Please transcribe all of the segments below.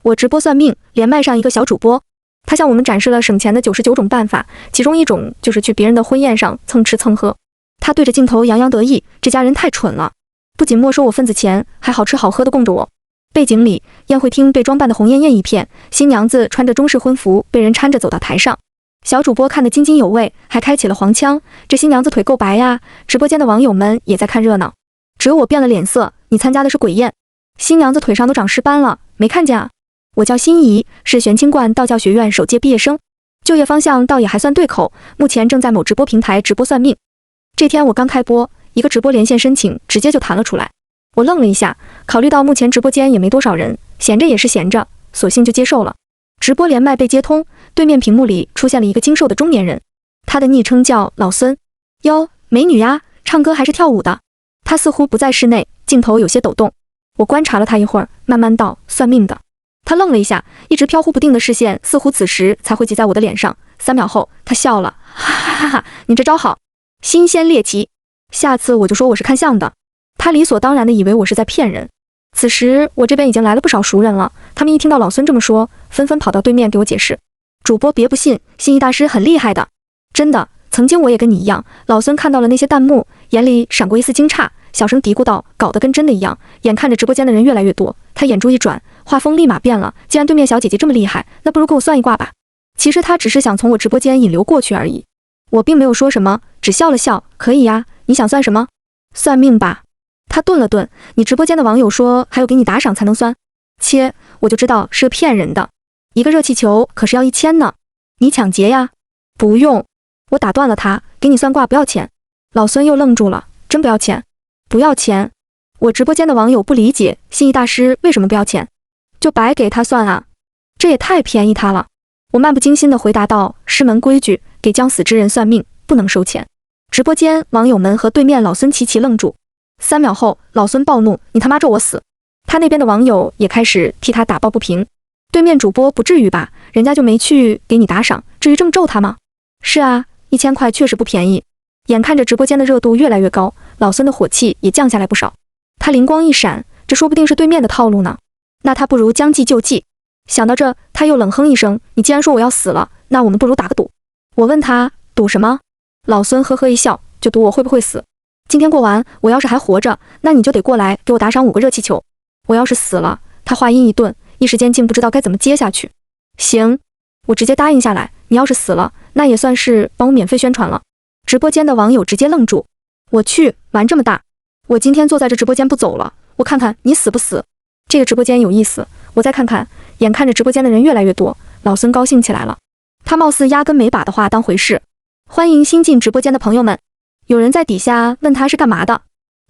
我直播算命，连麦上一个小主播，他向我们展示了省钱的99种办法，其中一种就是去别人的婚宴上蹭吃蹭喝。他对着镜头洋洋得意，这家人太蠢了，不仅没收我份子钱，还好吃好喝的供着我。背景里，宴会厅被装扮得红艳艳一片，新娘子穿着中式婚服，被人搀着走到台上。小主播看得津津有味，还开起了黄腔，这新娘子腿够白呀！直播间的网友们也在看热闹，只有我变了脸色。你参加的是鬼宴，新娘子腿上都长尸斑了，没看见啊？我叫心怡，是玄清观道教学院首届毕业生，就业方向倒也还算对口，目前正在某直播平台直播算命。这天我刚开播，一个直播连线申请直接就弹了出来。我愣了一下，考虑到目前直播间也没多少人，闲着也是闲着，索性就接受了。直播连麦被接通，对面屏幕里出现了一个精瘦的中年人，他的昵称叫老孙。哟，美女呀，唱歌还是跳舞的？他似乎不在室内，镜头有些抖动。我观察了他一会儿，慢慢道：算命的。他愣了一下，一直飘忽不定的视线似乎此时才汇集在我的脸上。3秒后，他笑了，哈哈哈哈，你这招好，新鲜猎奇。下次我就说我是看相的。他理所当然的以为我是在骗人。此时我这边已经来了不少熟人了，他们一听到老孙这么说，纷纷跑到对面给我解释。主播别不信，心仪大师很厉害的。真的，曾经我也跟你一样。老孙看到了那些弹幕，眼里闪过一丝惊诧，小声嘀咕道，搞得跟真的一样。眼看着直播间的人越来越多，他眼珠一转，画风立马变了。既然对面小姐姐这么厉害，那不如给我算一卦吧。其实他只是想从我直播间引流过去而已。我并没有说什么，只笑了笑。可以呀，你想算什么？算命吧。他顿了顿，你直播间的网友说还有给你打赏才能算。切，我就知道是个骗人的。一个热气球可是要1000呢，你抢劫呀？不用，我打断了他，给你算卦不要钱。老孙又愣住了，真不要钱？不要钱？我直播间的网友不理解，心仪大师为什么不要钱？就白给他算啊？这也太便宜他了。我漫不经心地回答道，师门规矩，给将死之人算命不能收钱。直播间网友们和对面老孙齐齐愣住。3秒后，老孙暴怒，你他妈咒我死！他那边的网友也开始替他打抱不平。对面主播不至于吧？人家就没去给你打赏，至于这么咒他吗？是啊，1000块确实不便宜。眼看着直播间的热度越来越高，老孙的火气也降下来不少。他灵光一闪，这说不定是对面的套路呢。那他不如将计就计。想到这，他又冷哼一声，你既然说我要死了，那我们不如打个赌。我问他，赌什么？老孙呵呵一笑，就赌我会不会死。今天过完，我要是还活着，那你就得过来给我打赏5个热气球。我要是死了，他话音一顿，一时间竟不知道该怎么接下去。行，我直接答应下来。你要是死了，那也算是帮我免费宣传了。直播间的网友直接愣住，我去，玩这么大！我今天坐在这直播间不走了，我看看你死不死。这个直播间有意思，我再看看。眼看着直播间的人越来越多，老孙高兴起来了。他貌似压根没把的话当回事。欢迎新进直播间的朋友们。有人在底下问他是干嘛的，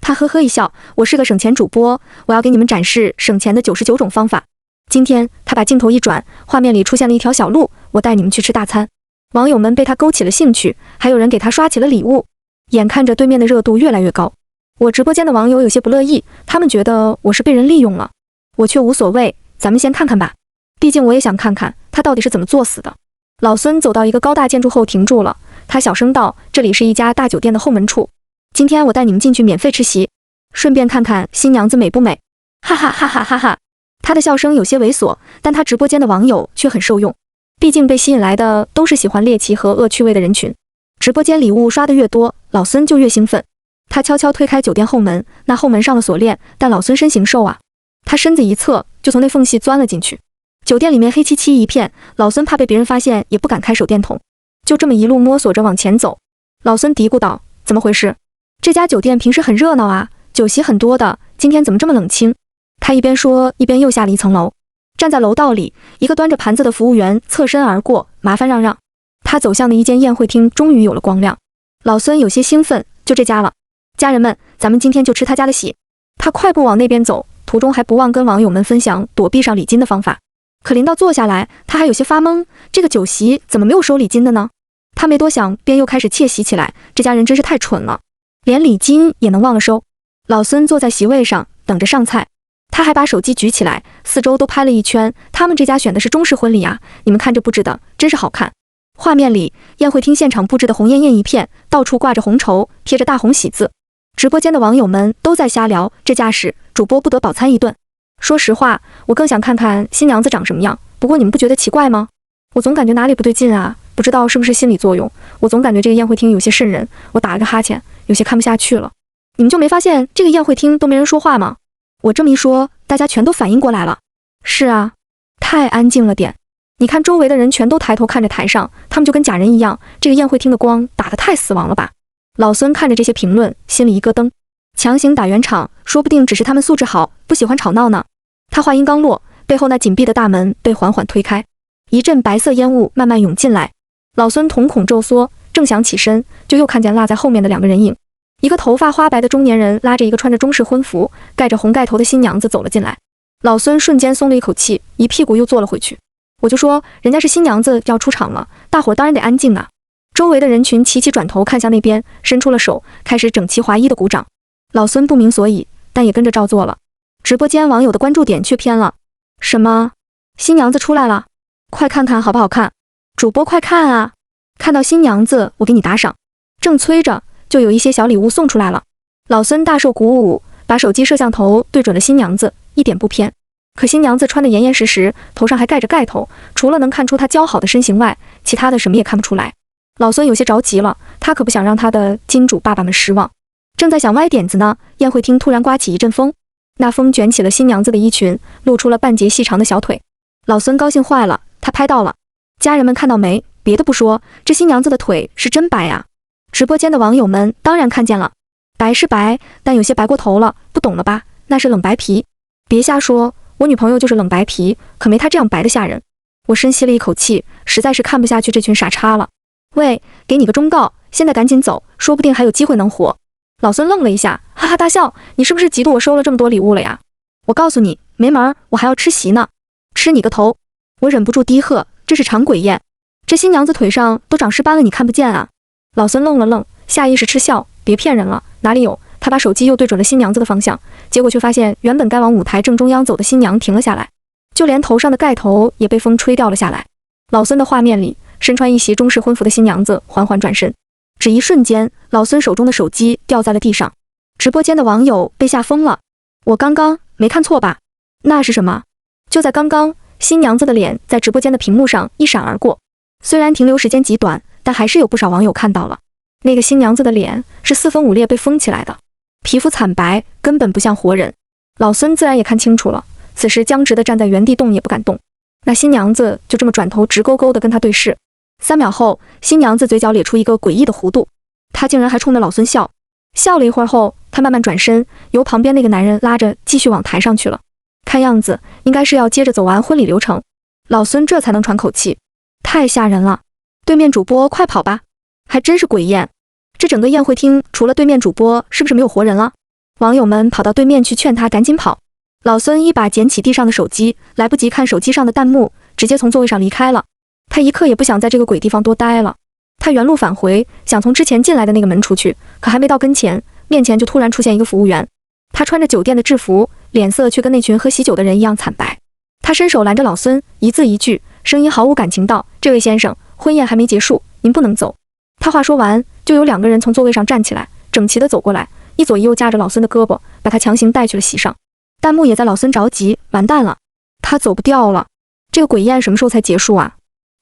他呵呵一笑，我是个省钱主播，我要给你们展示省钱的99种方法。今天他把镜头一转，画面里出现了一条小路，我带你们去吃大餐。网友们被他勾起了兴趣，还有人给他刷起了礼物。眼看着对面的热度越来越高，我直播间的网友有些不乐意，他们觉得我是被人利用了，我却无所谓，咱们先看看吧，毕竟我也想看看他到底是怎么作死的。老孙走到一个高大建筑后停住了，他小声道，这里是一家大酒店的后门处，今天我带你们进去免费吃席，顺便看看新娘子美不美。哈哈哈哈哈哈！他的笑声有些猥琐，但他直播间的网友却很受用，毕竟被吸引来的都是喜欢猎奇和恶趣味的人群。直播间礼物刷得越多，老孙就越兴奋。他悄悄推开酒店后门，那后门上了锁链，但老孙身形瘦啊，他身子一侧就从那缝隙钻了进去。酒店里面黑漆漆一片，老孙怕被别人发现，也不敢开手电筒，就这么一路摸索着往前走。老孙嘀咕道，怎么回事？这家酒店平时很热闹啊，酒席很多的，今天怎么这么冷清？他一边说一边又下了一层楼。站在楼道里，一个端着盘子的服务员侧身而过，麻烦让让。他走向的一间宴会厅终于有了光亮。老孙有些兴奋，就这家了。家人们，咱们今天就吃他家的席。他快步往那边走，途中还不忘跟网友们分享躲避上礼金的方法。可临到坐下来，他还有些发懵，这个酒席怎么没有收礼金的呢？他没多想，便又开始窃喜起来。这家人真是太蠢了，连礼金也能忘了收。老孙坐在席位上等着上菜，他还把手机举起来，四周都拍了一圈。他们这家选的是中式婚礼啊，你们看这布置的真是好看。画面里，宴会厅现场布置的红艳艳一片，到处挂着红绸，贴着大红喜字。直播间的网友们都在瞎聊，这架势，主播不得饱餐一顿。说实话，我更想看看新娘子长什么样，不过你们不觉得奇怪吗？我总感觉哪里不对劲啊，不知道是不是心理作用，我总感觉这个宴会厅有些瘆人，我打了个哈欠，有些看不下去了。你们就没发现这个宴会厅都没人说话吗？我这么一说，大家全都反应过来了。是啊，太安静了点。你看周围的人全都抬头看着台上，他们就跟假人一样，这个宴会厅的光打得太死亡了吧。老孙看着这些评论，心里一咯噔，强行打圆场，说不定只是他们素质好，不喜欢吵闹呢。他话音刚落，背后那紧闭的大门被缓缓推开，一阵白色烟雾慢慢涌进来。老孙瞳孔骤缩，正想起身，就又看见落在后面的两个人影。一个头发花白的中年人拉着一个穿着中式婚服、盖着红盖头的新娘子走了进来。老孙瞬间松了一口气，一屁股又坐了回去。我就说人家是新娘子要出场了，大伙当然得安静啊。周围的人群齐齐转头看向那边，伸出了手，开始整齐划一的鼓掌。老孙不明所以，但也跟着照做了。直播间网友的关注点却偏了。什么？新娘子出来了？快看看好不好看？主播快看啊！看到新娘子我给你打赏。正催着，就有一些小礼物送出来了。老孙大受鼓舞，把手机摄像头对准了新娘子，一点不偏。可新娘子穿得严严实实，头上还盖着盖头，除了能看出她姣好的身形外，其他的什么也看不出来。老孙有些着急了，他可不想让他的金主爸爸们失望。正在想歪点子呢，宴会厅突然刮起一阵风，那风卷起了新娘子的衣裙，露出了半截细长的小腿。老孙高兴坏了，他拍到了。家人们看到没？别的不说，这新娘子的腿是真白呀！直播间的网友们当然看见了，白是白，但有些白过头了，不懂了吧？那是冷白皮。别瞎说，我女朋友就是冷白皮，可没她这样白的吓人。我深吸了一口气，实在是看不下去这群傻叉了。喂，给你个忠告，现在赶紧走，说不定还有机会能活。老孙愣了一下，哈哈大笑，你是不是嫉妒我收了这么多礼物了呀？我告诉你，没门，我还要吃席呢。吃你个头！我忍不住低喝，这是长鬼宴，这新娘子腿上都长尸斑了，你看不见啊？老孙愣了愣，下意识嗤笑，别骗人了，哪里有？他把手机又对准了新娘子的方向，结果却发现原本该往舞台正中央走的新娘停了下来，就连头上的盖头也被风吹掉了下来。老孙的画面里，身穿一袭中式婚服的新娘子缓缓转身，只一瞬间，老孙手中的手机掉在了地上。直播间的网友被吓疯了，我刚刚没看错吧？那是什么？就在刚刚，新娘子的脸在直播间的屏幕上一闪而过，虽然停留时间极短，但还是有不少网友看到了。那个新娘子的脸是四分五裂被封起来的，皮肤惨白，根本不像活人。老孙自然也看清楚了，此时僵直的站在原地，动也不敢动。那新娘子就这么转头直勾勾地跟他对视，3秒后，新娘子嘴角咧出一个诡异的弧度，她竟然还冲着老孙笑。笑了一会儿后，她慢慢转身，由旁边那个男人拉着继续往台上去了。看样子应该是要接着走完婚礼流程。老孙这才能喘口气，太吓人了！对面主播快跑吧，还真是鬼宴。这整个宴会厅除了对面主播，是不是没有活人了？网友们跑到对面去劝他赶紧跑。老孙一把捡起地上的手机，来不及看手机上的弹幕，直接从座位上离开了。他一刻也不想在这个鬼地方多待了。他原路返回，想从之前进来的那个门出去，可还没到跟前，面前就突然出现一个服务员。他穿着酒店的制服，脸色却跟那群喝喜酒的人一样惨白。他伸手拦着老孙，一字一句，声音毫无感情道：“这位先生，婚宴还没结束，您不能走。”他话说完，就有2个人从座位上站起来，整齐地走过来，一左一右夹着老孙的胳膊，把他强行带去了席上。弹幕也在老孙着急，完蛋了，他走不掉了。这个鬼宴什么时候才结束啊？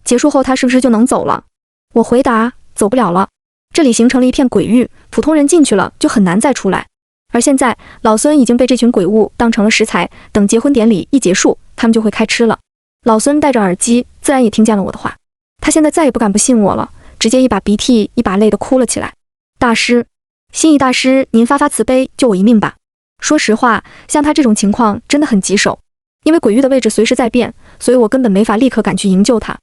结束后他是不是就能走了？我回答，走不了了。这里形成了一片鬼域，普通人进去了就很难再出来。而现在，老孙已经被这群鬼物当成了食材，等结婚典礼一结束，他们就会开吃了。老孙戴着耳机，自然也听见了我的话。他现在再也不敢不信我了，直接一把鼻涕一把泪地哭了起来。大师，心意大师，您发慈悲，救我一命吧。说实话，像他这种情况真的很棘手，因为鬼域的位置随时在变，所以我根本没法立刻赶去营救他。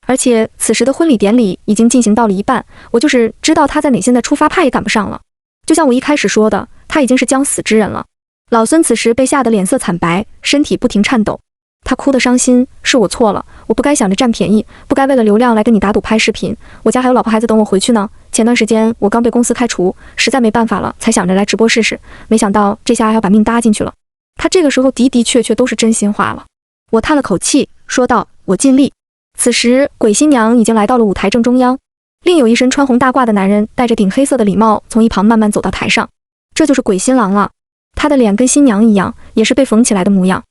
而且此时的婚礼典礼已经进行到了一半，我就是知道他在哪，现在出发怕也赶不上了。就像我一开始说的，他已经是将死之人了。老孙此时被吓得脸色惨白，身体不停颤抖。他哭得伤心，是我错了，我不该想着占便宜，不该为了流量来跟你打赌拍视频。我家还有老婆孩子等我回去呢。前段时间我刚被公司开除，实在没办法了，才想着来直播试试，没想到这下还要把命搭进去了。他这个时候的的确确都是真心话了。我叹了口气，说道：“我尽力。”此时，鬼新娘已经来到了舞台正中央，另有一身穿红大褂的男人戴着顶黑色的礼帽，从一旁慢慢走到台上。这就是鬼新郎了。他的脸跟新娘一样，也是被缝起来的模样。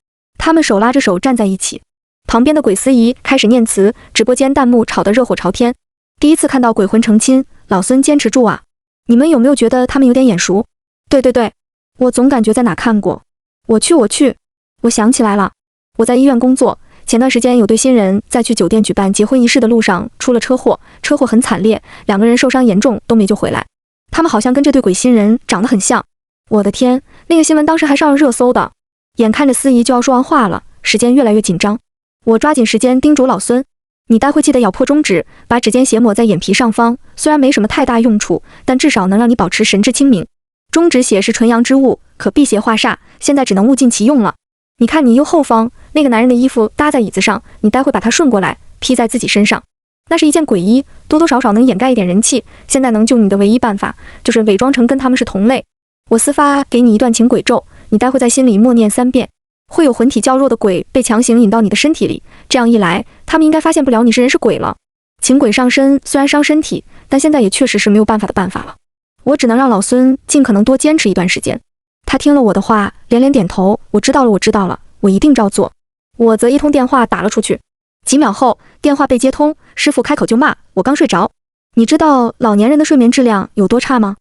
他们手拉着手站在一起，旁边的鬼司仪开始念词，直播间弹幕吵得热火朝天。第一次看到鬼魂成亲，老孙坚持住啊！你们有没有觉得他们有点眼熟？对，我总感觉在哪看过。我去，我想起来了，我在医院工作，前段时间有对新人在去酒店举办结婚仪式的路上出了车祸，车祸很惨烈，2个人受伤严重都没救回来。他们好像跟这对鬼新人长得很像。我的天，那个新闻当时还上了热搜的。眼看着司仪就要说完话了，时间越来越紧张，我抓紧时间叮嘱老孙，你待会记得咬破中指，把指尖血抹在眼皮上方，虽然没什么太大用处，但至少能让你保持神志清明。中指血是纯阳之物，可辟邪化煞，现在只能物尽其用了。你看你右后方那个男人的衣服搭在椅子上，你待会把它顺过来披在自己身上，那是一件鬼衣，多多少少能掩盖一点人气。现在能救你的唯一办法就是伪装成跟他们是同类。我私发给你一段请鬼咒，你待会在心里默念3遍，会有魂体较弱的鬼被强行引到你的身体里，这样一来他们应该发现不了你是人是鬼了。请鬼上身虽然伤身体，但现在也确实是没有办法的办法了，我只能让老孙尽可能多坚持一段时间。他听了我的话连连点头，我知道了，我一定照做。我则一通电话打了出去，几秒后电话被接通，师傅开口就骂我刚睡着。你知道老年人的睡眠质量有多差吗？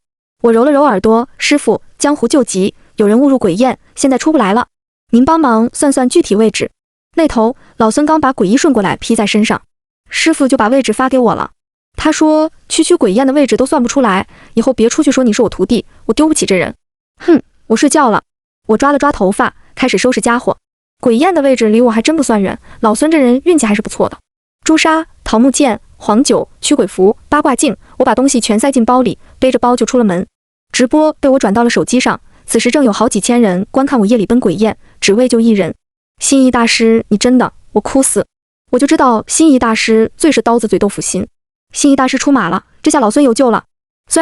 我揉了揉耳朵，师傅，江湖救急，有人误入鬼宴，现在出不来了，您帮忙算算具体位置。那头老孙刚把鬼衣顺过来披在身上，师傅就把位置发给我了。他说区鬼宴的位置都算不出来，以后别出去说你是我徒弟，我丢不起这人。哼，我睡觉了。我抓了抓头发，开始收拾家伙。鬼宴的位置离我还真不算远，老孙这人运气还是不错的。朱砂、桃木剑、黄酒、驱鬼符、八卦镜，我把东西全塞进包里，背着包就出了门。直播被我转到了手机上，此时正有好几千人观看我夜里奔鬼宴，只为救一人。心仪大师，你真的，我哭死。我就知道心仪大师最是刀子嘴豆腐心。心仪大师出马了，这下老孙有救了。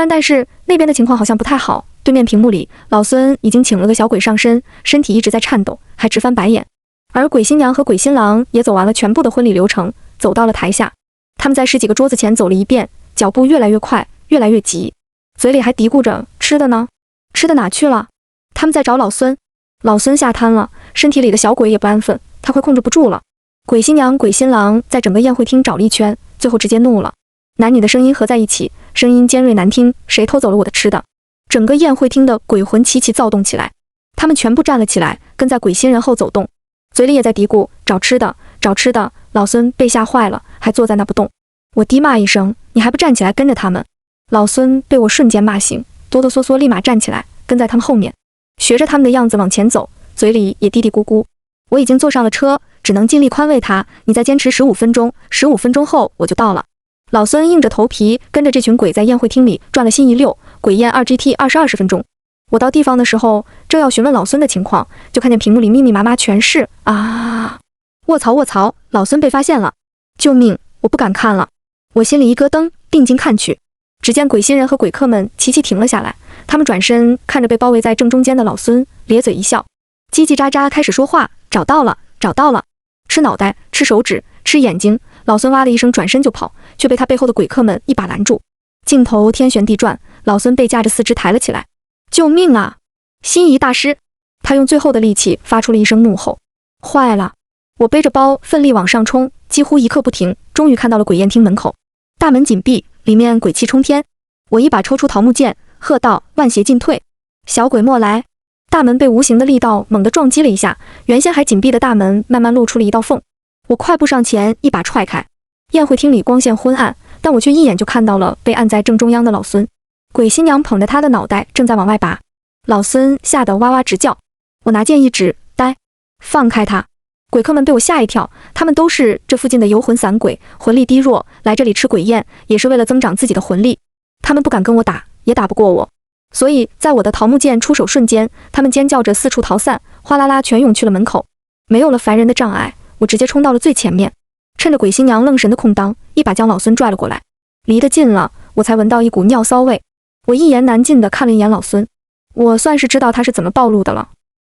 但是那边的情况好像不太好，对面屏幕里老孙已经请了个小鬼上身，身体一直在颤抖，还直翻白眼。而鬼新娘和鬼新郎也走完了全部的婚礼流程，走到了台下。他们在10几个桌子前走了一遍，脚步越来越快，越来越急，嘴里还嘀咕着吃的呢，吃的哪去了？他们在找老孙。老孙吓瘫了，身体里的小鬼也不安分，他快控制不住了。鬼新娘鬼新郎在整个宴会厅找了一圈，最后直接怒了。男女的声音合在一起，声音尖锐难听，谁偷走了我的吃的？整个宴会厅的鬼魂齐齐躁动起来，他们全部站了起来，跟在鬼新人后走动，嘴里也在嘀咕找吃的，找吃的。老孙被吓坏了，还坐在那不动。我低骂一声，你还不站起来跟着他们？老孙被我瞬间骂醒，哆哆嗦嗦立马站起来，跟在他们后面，学着他们的样子往前走，嘴里也嘀嘀咕咕。我已经坐上了车，只能尽力宽慰他，你再坚持15分钟，15分钟后我就到了。老孙硬着头皮跟着这群鬼在宴会厅里转了心仪6鬼宴2GT 20分钟。我到地方的时候，正要询问老孙的情况，就看见屏幕里密密麻麻全是啊！卧槽！老孙被发现了！救命！我不敢看了。我心里一咯噔，定睛看去，只见鬼新人和鬼客们齐齐停了下来，他们转身看着被包围在正中间的老孙，咧嘴一笑，叽叽喳喳开始说话，找到了，吃脑袋，吃手指，吃眼睛。老孙哇的一声转身就跑，却被他背后的鬼客们一把拦住。镜头天旋地转，老孙被架着4肢抬了起来。救命啊！心仪大师！他用最后的力气发出了一声怒吼。坏了！我背着包奋力往上冲，几乎一刻不停，终于看到了鬼宴厅门口。大门紧闭，里面鬼气冲天。我一把抽出桃木剑，喝道：万邪尽退，小鬼莫来！大门被无形的力道猛地撞击了一下，原先还紧闭的大门慢慢露出了一道缝。我快步上前，一把踹开。宴会厅里光线昏暗，但我却一眼就看到了被按在正中央的老孙。鬼新娘捧着他的脑袋正在往外拔，老孙吓得哇哇直叫。我拿剑一指，呆，放开他！鬼客们被我吓一跳，他们都是这附近的游魂散鬼，魂力低弱，来这里吃鬼宴也是为了增长自己的魂力。他们不敢跟我打，也打不过我，所以在我的桃木剑出手瞬间，他们尖叫着四处逃散，哗啦啦全涌去了门口。没有了凡人的障碍，我直接冲到了最前面，趁着鬼新娘愣神的空当，一把将老孙拽了过来。离得近了，我才闻到一股尿骚味。我一言难尽地看了一眼老孙，我算是知道他是怎么暴露的了。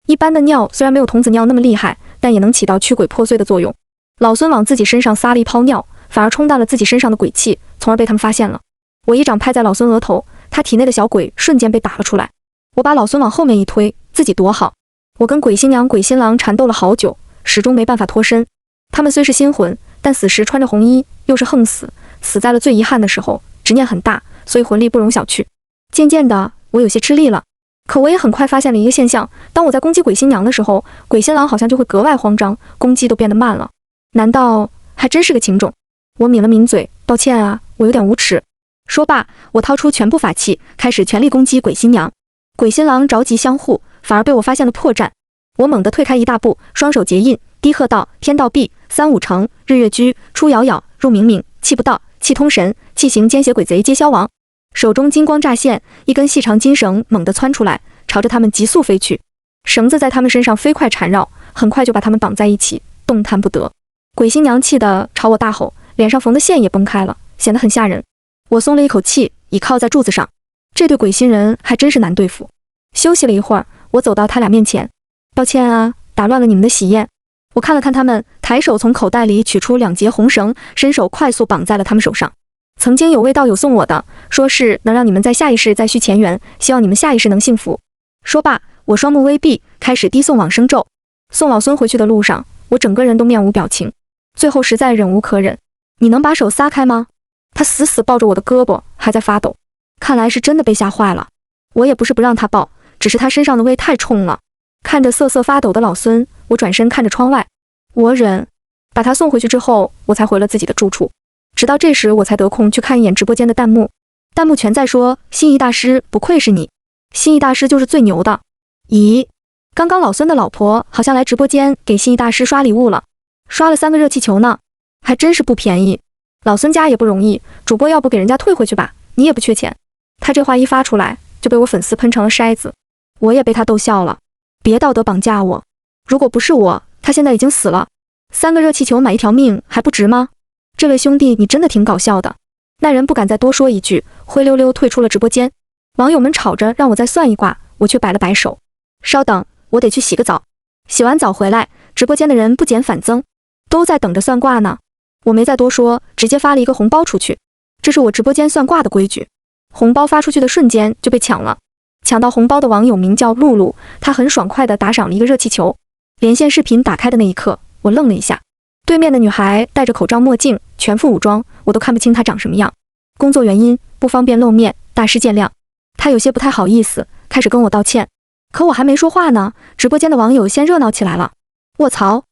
一般的尿虽然没有童子尿那么厉害，但也能起到驱鬼破碎的作用。老孙往自己身上撒了一泡尿，反而冲淡了自己身上的鬼气，从而被他们发现了。我一掌拍在老孙额头，他体内的小鬼瞬间被打了出来。我把老孙往后面一推，自己躲好。我跟鬼新娘鬼新郎缠斗了好久，始终没办法脱身。他们虽是心魂，但死时穿着红衣，又是横死，死在了最遗憾的时候，执念很大，所以魂力不容小觑。渐渐的，我有些吃力了。可我也很快发现了一个现象，当我在攻击鬼新娘的时候，鬼新郎好像就会格外慌张，攻击都变得慢了。难道还真是个情种？我抿了抿嘴，抱歉啊，我有点无耻。说罢，我掏出全部法器，开始全力攻击鬼新娘。鬼新郎着急相护，反而被我发现了破绽。我猛地退开一大步，双手结印，低喝道：天道闭，三五成，日月居，出杳杳，入冥冥，气不到，气通神，气行奸邪鬼贼皆消亡。手中金光乍现，一根细长金绳猛地窜出来，朝着他们急速飞去。绳子在他们身上飞快缠绕，很快就把他们绑在一起，动弹不得。鬼新娘气得朝我大吼，脸上缝的线也崩开了，显得很吓人。我松了一口气，倚靠在柱子上。这对鬼新人还真是难对付。休息了一会儿，我走到他俩面前，抱歉啊，打乱了你们的喜宴。我看了看他们，抬手从口袋里取出2节红绳，伸手快速绑在了他们手上。曾经有位道友送我的，说是能让你们在下一世再续前缘，希望你们下一世能幸福。说罢，我双目微闭，开始低诵往生咒。送老孙回去的路上，我整个人都面无表情，最后实在忍无可忍。你能把手撒开吗？他死死抱着我的胳膊，还在发抖，看来是真的被吓坏了。我也不是不让他抱，只是他身上的味太冲了。看着瑟瑟发抖的老孙，我转身看着窗外，我忍。把他送回去之后，我才回了自己的住处。直到这时，我才得空去看一眼直播间的弹幕，弹幕全在说心仪大师不愧是你，心仪大师就是最牛的。咦，刚刚老孙的老婆好像来直播间给心仪大师刷礼物了，刷了3个热气球呢，还真是不便宜。老孙家也不容易，主播要不给人家退回去吧，你也不缺钱。他这话一发出来，就被我粉丝喷成了筛子，我也被他逗笑了。别道德绑架我，如果不是我，他现在已经死了。3个热气球买1条命还不值吗？这位兄弟，你真的挺搞笑的。那人不敢再多说一句，灰溜溜退出了直播间。网友们吵着让我再算一卦，我却摆了摆手，稍等，我得去洗个澡。洗完澡回来，直播间的人不减反增，都在等着算卦呢。我没再多说，直接发了一个红包出去，这是我直播间算卦的规矩。红包发出去的瞬间就被抢了，抢到红包的网友名叫露露，她很爽快地打赏了一个热气球。连线视频打开的那一刻，我愣了一下，对面的女孩戴着口罩墨镜，全副武装，我都看不清她长什么样。工作原因不方便露面，大师见谅。她有些不太好意思，开始跟我道歉。可我还没说话呢，直播间的网友先热闹起来了。卧槽，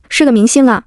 是个明星啊！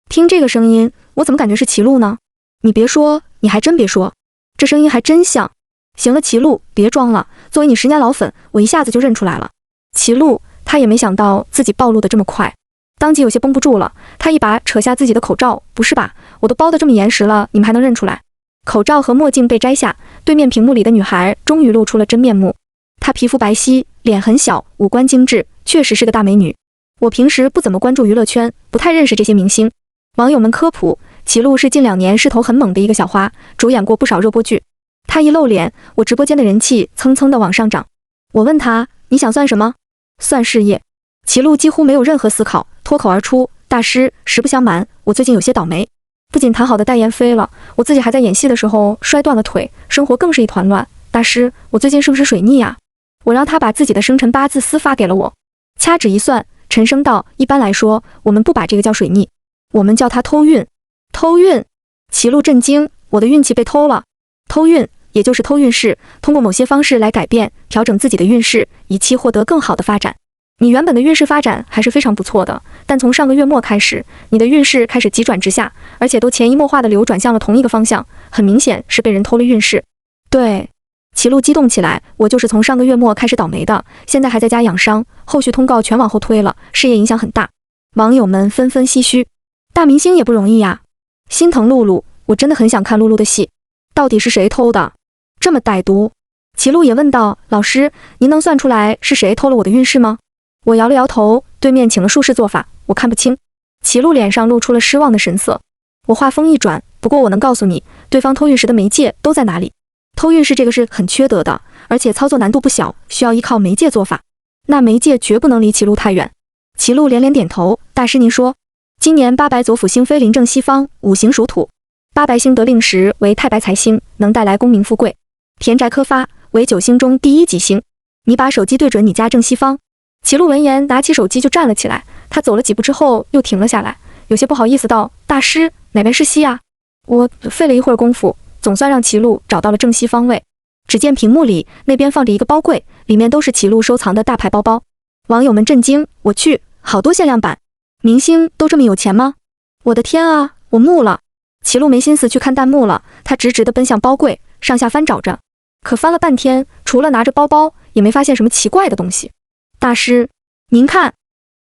听这个声音，我怎么感觉是齐路呢？你别说，你还真别说，这声音还真像。行了，齐路，别装了，作为你10年老粉，我一下子就认出来了。齐路，他也没想到自己暴露的这么快，当即有些绷不住了，他一把扯下自己的口罩，不是吧，我都包得这么严实了，你们还能认出来？口罩和墨镜被摘下，对面屏幕里的女孩终于露出了真面目。她皮肤白皙，脸很小，五官精致，确实是个大美女。我平时不怎么关注娱乐圈，不太认识这些明星。网友们科普，齐路是近2年势头很猛的一个小花，主演过不少热播剧。她一露脸，我直播间的人气蹭蹭的往上涨。我问她，你想算什么？算事业。齐路几乎没有任何思考，脱口而出，大师，实不相瞒，我最近有些倒霉。不仅谈好的代言飞了，我自己还在演戏的时候摔断了腿，生活更是一团乱。大师，我最近是不是水逆啊？我让他把自己的生辰八字私发给了我，掐指一算，陈生道，一般来说，我们不把这个叫水逆，我们叫它偷运。偷运？齐路震惊，我的运气被偷了？偷运，也就是偷运势，通过某些方式来改变、调整自己的运势，以期获得更好的发展。你原本的运势发展还是非常不错的，但从上个月末开始，你的运势开始急转直下，而且都潜移默化的流转向了同一个方向，很明显是被人偷了运势。对，齐路激动起来，我就是从上个月末开始倒霉的，现在还在家养伤，后续通告全往后推了，事业影响很大。网友们纷纷唏嘘，大明星也不容易呀，心疼露露，我真的很想看露露的戏，到底是谁偷的？这么歹毒。齐路也问道，老师，您能算出来是谁偷了我的运势吗？我摇了摇头，对面请了术士做法，我看不清。齐路脸上露出了失望的神色。我话锋一转，不过我能告诉你，对方偷运时的媒介都在哪里。偷运势这个是很缺德的，而且操作难度不小，需要依靠媒介做法。那媒介绝不能离齐路太远。齐路连连点头，大师您说。今年八白左辅星飞临正西方，五行属土。八白星得令时为太白财星，能带来功名富贵。田宅科发为9星中第1吉星。你把手机对准你家正西方。齐路闻言拿起手机就站了起来，他走了几步之后又停了下来，有些不好意思道：“大师，哪边是西啊？”我费了一会儿功夫，总算让齐路找到了正西方位。只见屏幕里那边放着一个包柜，里面都是齐路收藏的大牌包包。网友们震惊：“我去，好多限量版！明星都这么有钱吗？我的天啊，我木了！”齐路没心思去看弹幕了，他直直地奔向包柜，上下翻找着。可翻了半天，除了拿着包包，也没发现什么奇怪的东西。大师，您看，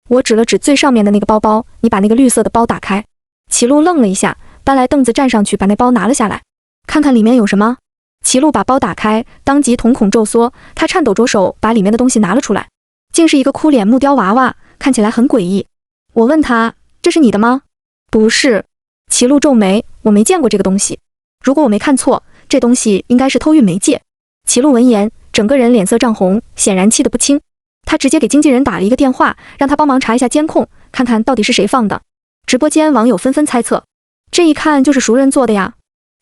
我指了指最上面的那个包包，你把那个绿色的包打开。齐路愣了一下，搬来凳子站上去，把那包拿了下来，看看里面有什么。齐路把包打开，当即瞳孔骤缩，他颤抖着手把里面的东西拿了出来，竟是一个哭脸木雕娃娃，看起来很诡异。我问他：“这是你的吗？”“不是。”齐路皱眉：“我没见过这个东西。如果我没看错，这东西应该是偷运媒介。”齐路闻言，整个人脸色涨红，显然气得不轻。他直接给经纪人打了一个电话，让他帮忙查一下监控，看看到底是谁放的。直播间网友纷纷猜测，这一看就是熟人做的呀。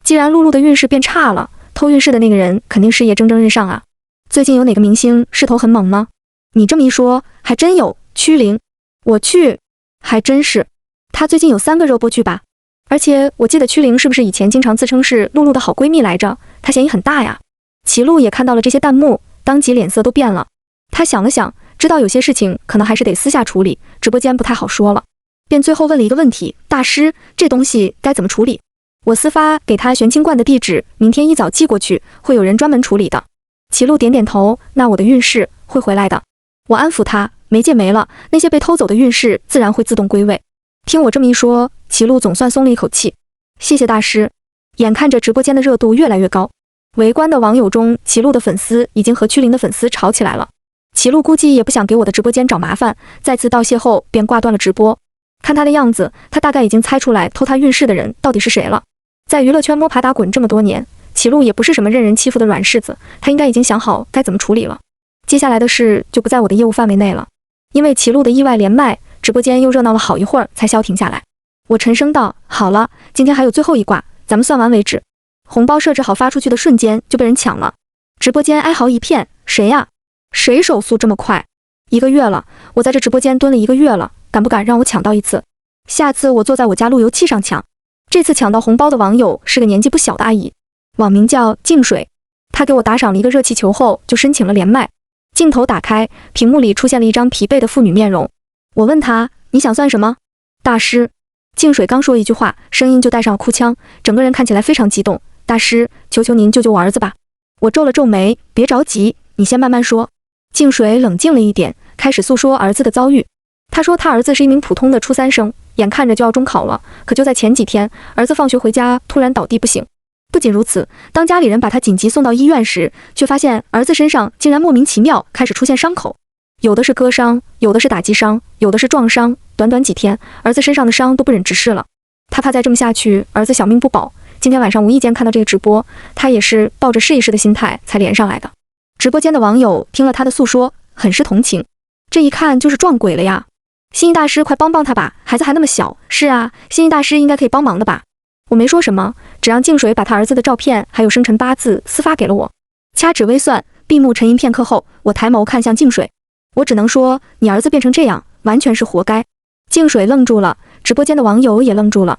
既然露露的运势变差了，偷运势的那个人肯定事业蒸蒸日上啊。最近有哪个明星势头很猛吗？你这么一说，还真有，屈玲。我去，还真是。他最近有3个热播剧吧？而且我记得屈玲是不是以前经常自称是露露的好闺蜜来着？她嫌疑很大呀。齐路也看到了这些弹幕，当即脸色都变了。他想了想，知道有些事情可能还是得私下处理，直播间不太好说了，便最后问了一个问题：“大师，这东西该怎么处理？”我私发给他玄清观的地址，明天一早寄过去，会有人专门处理的。齐路点点头，那我的运势会回来的。我安抚他，媒介没了，那些被偷走的运势自然会自动归位。听我这么一说，齐路总算松了一口气。谢谢大师。眼看着直播间的热度越来越高，围观的网友中，齐路的粉丝已经和屈玲的粉丝吵起来了。齐路估计也不想给我的直播间找麻烦，再次道谢后便挂断了直播。看他的样子，他大概已经猜出来偷他运势的人到底是谁了。在娱乐圈摸爬打滚这么多年，齐路也不是什么任人欺负的软柿子，他应该已经想好该怎么处理了。接下来的事就不在我的业务范围内了。因为齐路的意外连麦，直播间又热闹了好一会儿才消停下来。我沉声道：“好了，今天还有最后一卦，咱们算完为止。”红包设置好发出去的瞬间就被人抢了，直播间哀嚎一片。谁呀？谁手速这么快？1个月了，我在这直播间蹲了1个月了，敢不敢让我抢到一次？下次我坐在我家路由器上抢。这次抢到红包的网友是个年纪不小的阿姨，网名叫静水。她给我打赏了一个热气球后，就申请了连麦。镜头打开，屏幕里出现了一张疲惫的妇女面容。我问她：“你想算什么？”大师。静水刚说一句话，声音就带上了哭腔，整个人看起来非常激动。大师，求求您救救我儿子吧！我皱了皱眉，别着急，你先慢慢说。静水冷静了一点，开始诉说儿子的遭遇。他说他儿子是一名普通的初3生，眼看着就要中考了，可就在前几天，儿子放学回家突然倒地不醒。不仅如此，当家里人把他紧急送到医院时，却发现儿子身上竟然莫名其妙开始出现伤口，有的是割伤，有的是打击伤，有的是撞伤。短短几天，儿子身上的伤都不忍直视了。他怕再这么下去，儿子小命不保。今天晚上无意间看到这个直播，他也是抱着试一试的心态才连上来的。直播间的网友听了他的诉说，很是同情。这一看就是撞鬼了呀！心意大师，快帮帮他吧，孩子还那么小。是啊，心意大师应该可以帮忙的吧？我没说什么，只让静水把他儿子的照片还有生辰八字私发给了我。掐指微算，闭目沉吟片刻后，我抬眸看向静水，我只能说，你儿子变成这样，完全是活该。静水愣住了，直播间的网友也愣住了。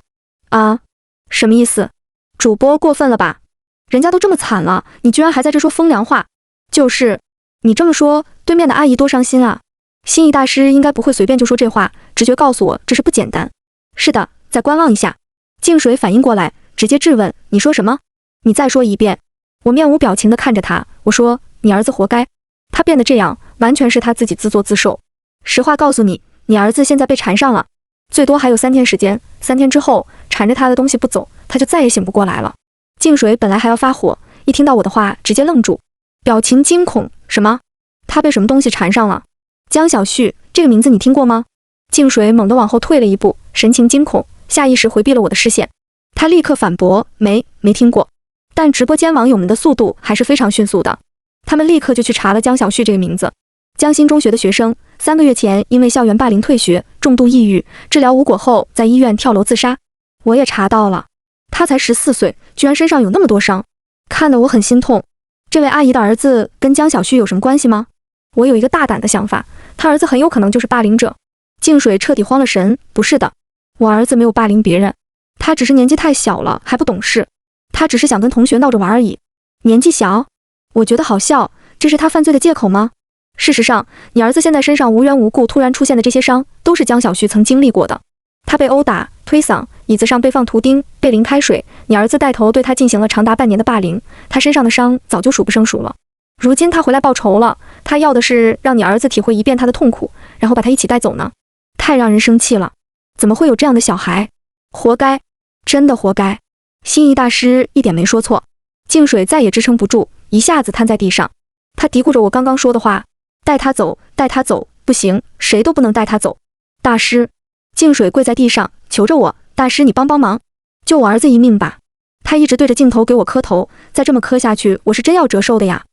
啊，什么意思？主播过分了吧？人家都这么惨了，你居然还在这说风凉话。就是，你这么说，对面的阿姨多伤心啊。心意大师应该不会随便就说这话，直觉告诉我这是不简单。是的，再观望一下。静水反应过来，直接质问：你说什么？你再说一遍。我面无表情地看着他，我说：你儿子活该。他变得这样，完全是他自己自作自受。实话告诉你，你儿子现在被缠上了，最多还有3天时间，3天之后缠着他的东西不走，他就再也醒不过来了。静水本来还要发火，一听到我的话，直接愣住，表情惊恐。什么？他被什么东西缠上了？江小旭，这个名字你听过吗？静水猛地往后退了一步，神情惊恐，下意识回避了我的视线。他立刻反驳：没听过。但直播间网友们的速度还是非常迅速的，他们立刻就去查了江小旭这个名字。江心中学的学生，3个月前因为校园霸凌退学，重度抑郁，治疗无果后在医院跳楼自杀。我也查到了，他才14岁，居然身上有那么多伤，看得我很心痛。这位阿姨的儿子跟江小旭有什么关系吗？我有一个大胆的想法，他儿子很有可能就是霸凌者。静水彻底慌了神，不是的，我儿子没有霸凌别人，他只是年纪太小了，还不懂事，他只是想跟同学闹着玩而已。年纪小？我觉得好笑，这是他犯罪的借口吗？事实上，你儿子现在身上无缘无故突然出现的这些伤，都是江小旭曾经历过的。他被殴打、推搡，椅子上被放图钉，被淋开水，你儿子带头对他进行了长达半年的霸凌，他身上的伤早就数不胜数了。如今他回来报仇了，他要的是让你儿子体会一遍他的痛苦，然后把他一起带走呢。太让人生气了，怎么会有这样的小孩？活该，真的活该。心仪大师一点没说错。静水再也支撑不住，一下子瘫在地上。他嘀咕着我刚刚说的话，带他走，带他走，不行，谁都不能带他走。大师，静水跪在地上求着我，大师你帮帮忙，救我儿子一命吧。他一直对着镜头给我磕头，再这么磕下去，我是真要折寿的呀。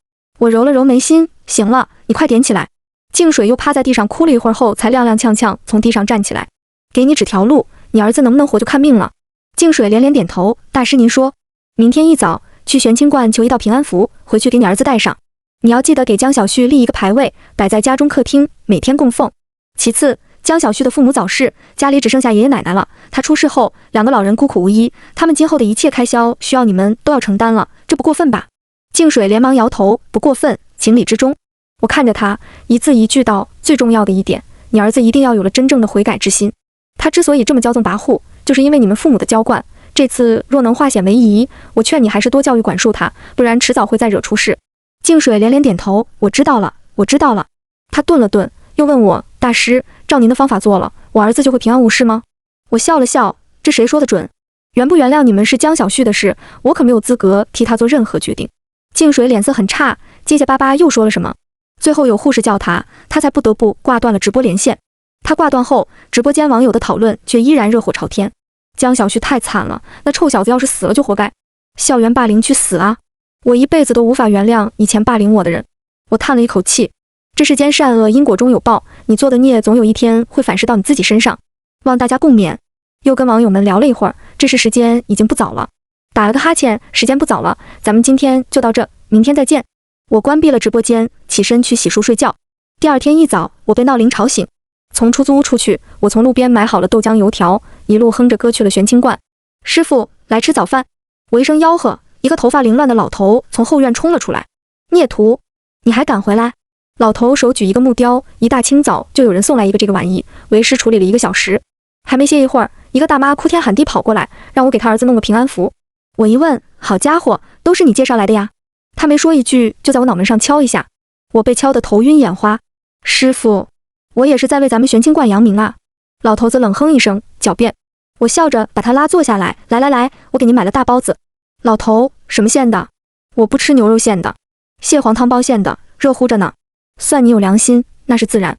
我揉了揉眉心，行了，你快点起来。静水又趴在地上哭了一会儿后，才踉踉跄跄从地上站起来。给你指条路，你儿子能不能活就看命了。静水连连点头，大师您说，明天一早去玄清观求一道平安符，回去给你儿子带上。你要记得给江小旭立一个牌位，摆在家中客厅，每天供奉。其次，江小旭的父母早逝，家里只剩下爷爷奶奶了。他出事后，2个老人孤苦无依，他们今后的一切开销需要你们都要承担了，这不过分吧？静水连忙摇头，不过分，情理之中。我看着他，一字一句道，最重要的一点，你儿子一定要有了真正的悔改之心。他之所以这么骄纵跋扈，就是因为你们父母的娇惯。这次若能化险为夷，我劝你还是多教育管束他，不然迟早会再惹出事。静水连连点头，我知道了，我知道了。他顿了顿，又问我，大师，照您的方法做了，我儿子就会平安无事吗？我笑了笑，这谁说的准？原不原谅你们是江小旭的事，我可没有资格替他做任何决定。静水脸色很差，结结巴巴又说了什么，最后有护士叫他，他才不得不挂断了直播连线。他挂断后，直播间网友的讨论却依然热火朝天。江小旭太惨了，那臭小子要是死了就活该，校园霸凌去死啊！我一辈子都无法原谅以前霸凌我的人。我叹了一口气，这世间善恶因果终有报，你做的孽总有一天会反噬到你自己身上，望大家共勉。又跟网友们聊了一会儿，这时时间已经不早了，打了个哈欠，时间不早了，咱们今天就到这，明天再见。我关闭了直播间，起身去洗漱睡觉。第二天一早，我被闹铃吵醒，从出租屋出去，我从路边买好了豆浆油条，一路哼着歌去了玄清观。师傅，来吃早饭。我一声吆喝，一个头发凌乱的老头从后院冲了出来。孽徒，你还敢回来？老头手举一个木雕，一大清早就有人送来一个这个玩意，为师处理了1个小时。还没歇一会儿，一个大妈哭天喊地跑过来，让我给她儿子弄个平安符。我一问，好家伙，都是你介绍来的呀？他没说一句，就在我脑门上敲一下，我被敲得头晕眼花。师傅，我也是在为咱们玄清观扬名啊。老头子冷哼一声，狡辩。我笑着把他拉坐下来，来，我给您买了大包子。老头，什么馅的？我不吃牛肉馅的，蟹黄汤包馅的，热乎着呢。算你有良心，那是自然。